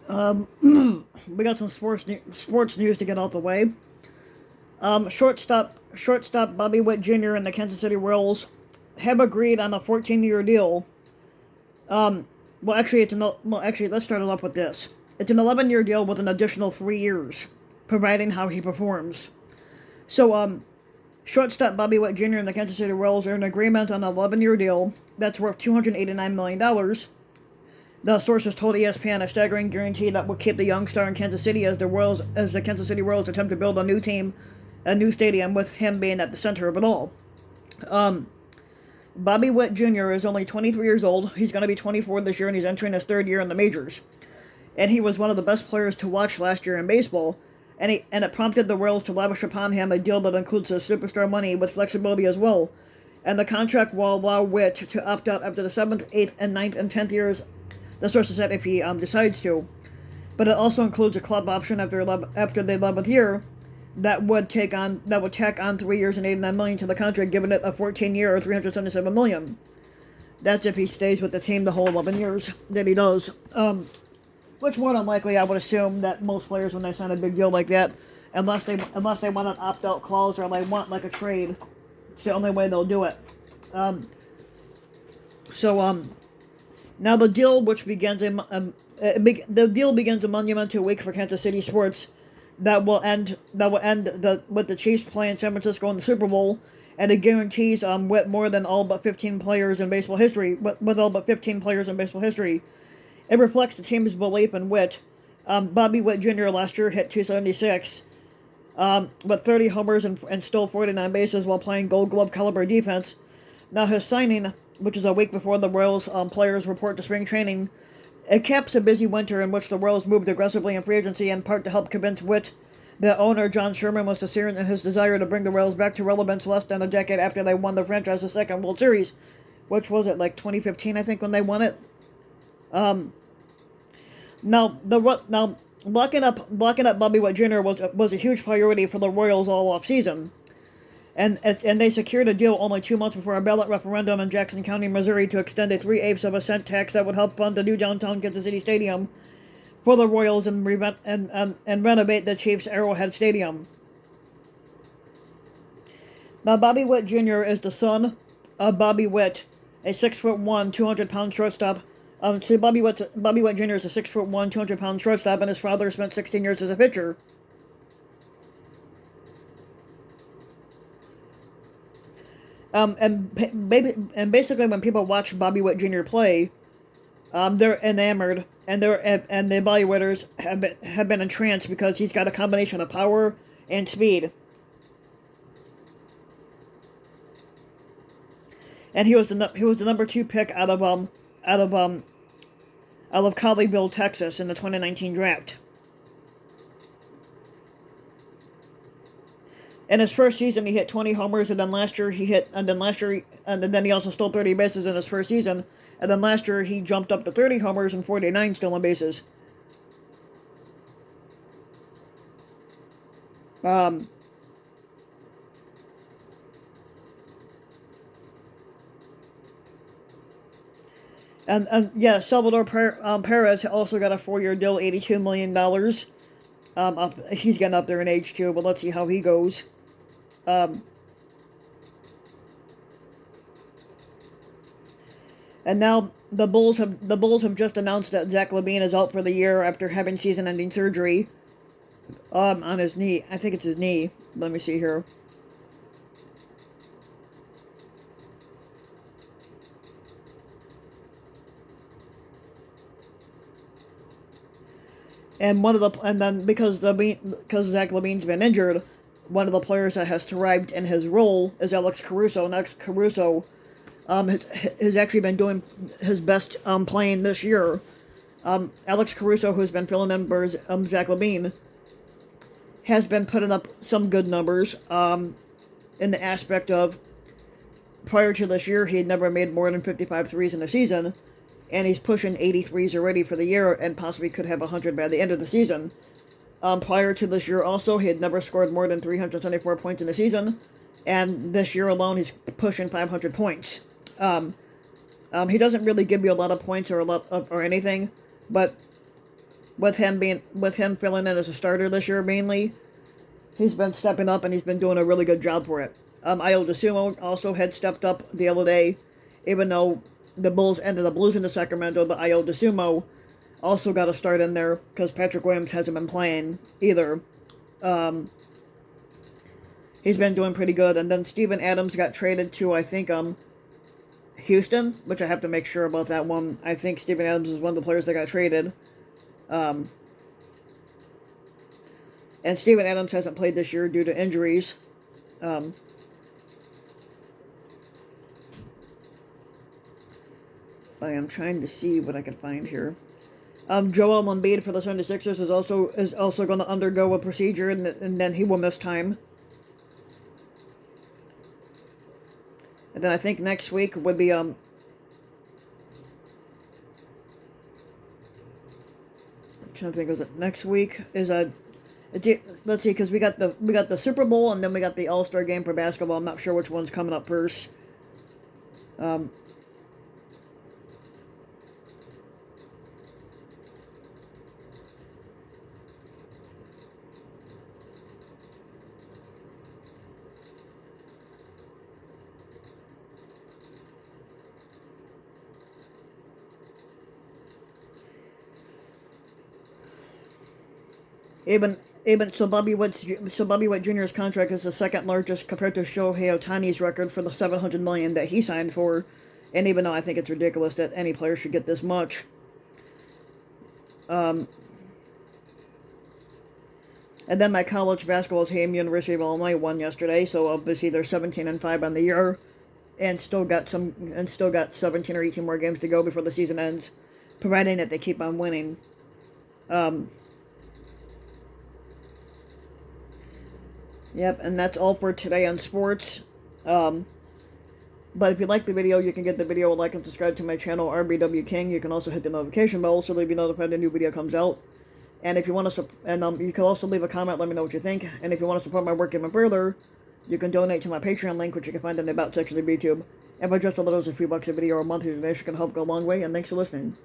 We got some sports news to get out the way. Shortstop Bobby Witt Jr. and the Kansas City Royals have agreed on a 14-year deal. Well, actually, let's start it off with this. It's an 11-year deal with an additional 3 years, providing how he performs. So, shortstop Bobby Witt Jr. and the Kansas City Royals are in agreement on an 11-year deal that's worth $289 million. The sources told ESPN a staggering guarantee that will keep the young star in Kansas City as the Kansas City Royals attempt to build a new team, a new stadium, with him being at the center of it all. Bobby Witt Jr. is only 23 years old. He's going to be 24 this year, and he's entering his third year in the majors. And he was one of the best players to watch last year in baseball. And it prompted the Royals to lavish upon him a deal that includes his superstar money with flexibility as well. And the contract will allow Witt to opt out after the 7th, 8th, and 9th, and 10th years, the sources said, if he decides to. But it also includes a club option after the 11th year that would tack on 3 years and $89 million to the contract, giving it a 14-year or $377 million. That's if he stays with the team the whole 11 years that he does. Which more than likely, I would assume that most players, when they sign a big deal like that, unless they want an opt-out clause or they want like a trade, it's the only way they'll do it. Now the deal, which begins the deal begins a monumental week for Kansas City sports, that will end with the Chiefs playing San Francisco in the Super Bowl, and it guarantees with more than all but 15 players in baseball history. With all but 15 players in baseball history, it reflects the team's belief in Witt. Bobby Witt Jr. last year hit 276, with 30 homers and stole 49 bases while playing Gold Glove caliber defense. Now his signing, which is a week before the Royals players report to spring training, it caps a busy winter in which the Royals moved aggressively in free agency, in part to help convince Witt that owner John Sherman was sincere in his desire to bring the Royals back to relevance less than a decade after they won the franchise's second World Series, which was it, like 2015, I think, when they won it. Now locking up Bobby Witt Jr. was a huge priority for the Royals all off season. And they secured a deal only 2 months before a ballot referendum in Jackson County, Missouri, to extend a 3/8 of a cent tax that would help fund a new downtown Kansas City stadium for the Royals and renovate the Chiefs' Arrowhead Stadium. Now, Bobby Witt Jr. is the son of Bobby Witt, a 6'1", 200-pound shortstop. Bobby Witt Jr. is a 6'1", 200-pound shortstop, and his father spent 16 years as a pitcher. And basically, when people watch Bobby Witt Jr. play, they're enamored, and the evaluators have been entranced because he's got a combination of power and speed. And he was the number 2 pick out of Colleyville, Texas, in the 2019 draft. In his first season, he hit 20 homers, and then he also stole 30 bases in his first season, and then last year he jumped up to 30 homers and 49 stolen bases. And yeah, Salvador Perez also got a 4-year deal, $82 million. He's getting up there in age too, but let's see how he goes. And now the Bulls have just announced that Zach Lavine is out for the year after having season-ending surgery on his knee. I think it's his knee. Let me see here. And then because Zach Lavine's been injured, one of the players that has thrived in his role is Alex Caruso. And Alex Caruso has actually been doing his best playing this year. Alex Caruso, who's been filling in for Zach Lavine, has been putting up some good numbers in the aspect of, prior to this year, he had never made more than 55 threes in a season, and he's pushing 80 threes already for the year and possibly could have 100 by the end of the season. Prior to this year also, he had never scored more than 374 points in a season, and this year alone he's pushing 500 points. He doesn't really give you a lot of points or anything, but with him filling in as a starter this year mainly. He's been stepping up and he's been doing a really good job for it. Io DeSumo also had stepped up the other day, even though the Bulls ended up losing to Sacramento, but Io DeSumo also got a start in there because Patrick Williams hasn't been playing either. He's been doing pretty good. And then Steven Adams got traded to, I think, Houston, which I have to make sure about that one. I think Steven Adams is one of the players that got traded. And Steven Adams hasn't played this year due to injuries. I am trying to see what I can find here. Joel Embiid for the 76ers is also going to undergo a procedure, and then he will miss time. And then I think next week would be I'm trying to think, was it next week is let's see, because we got the Super Bowl and then we got the All-Star game for basketball. I'm not sure which one's coming up first. So Bobby Witt Jr.'s contract is the second largest compared to Shohei Ohtani's record for the $700 million that he signed for, and even though I think it's ridiculous that any player should get this much. And then my college basketball team, University of Illinois, won yesterday, so obviously they're 17-5 on the year, and still got 17 or 18 more games to go before the season ends, providing that they keep on winning. Yep, and that's all for today on sports. But if you like the video, you can get the video, like, and subscribe to my channel, RBW King. You can also hit the notification bell so that you'll be notified when a new video comes out. And if you want to, you can also leave a comment, let me know what you think. And if you want to support my work even further, you can donate to my Patreon link, which you can find in the About section of YouTube. And for just a little as a few bucks a video or a monthly donation can help go a long way. And thanks for listening.